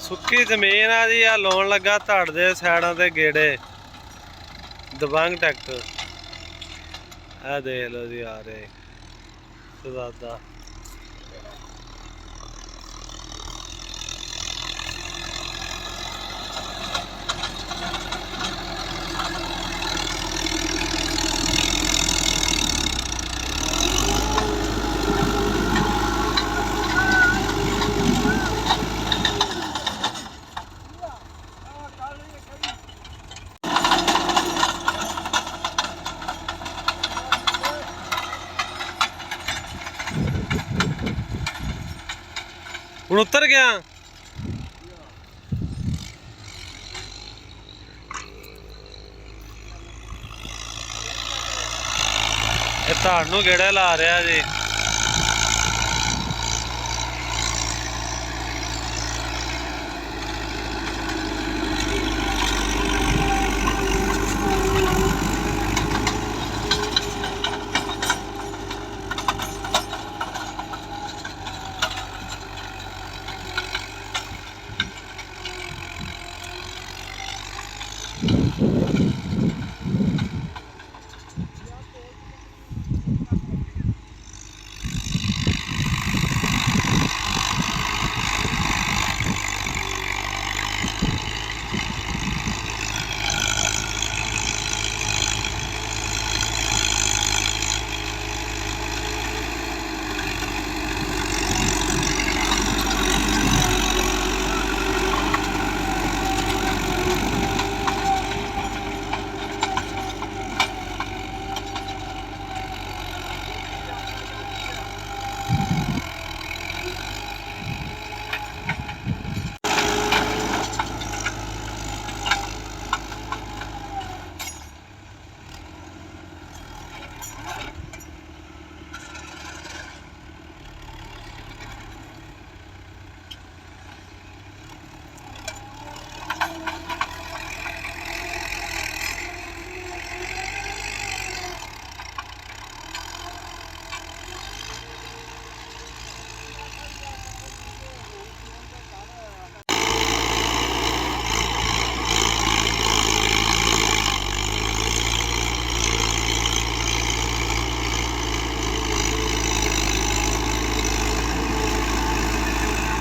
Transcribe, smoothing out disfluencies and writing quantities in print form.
ਸੁੱਕੀ ਜ਼ਮੀਨ ਆ ਜੀ। ਆ ਲਾਉਣ ਲੱਗਾ ਧੜ ਦੇ ਸਾਈਡਾਂ ਤੇ ਗੇੜੇ ਦਬੰਗ ਟਰੈਕਟਰ। ਆ ਦੇਖ ਲਓ ਜੀ ਆ ਰਹੇ ਸਦਾਦਾ। ਹੁਣ ਉਤਰ ਗਿਆ। ਇਹ ਧੜ ਨੂੰ ਗੇੜਾ ਲਾ ਰਿਹਾ ਜੀ।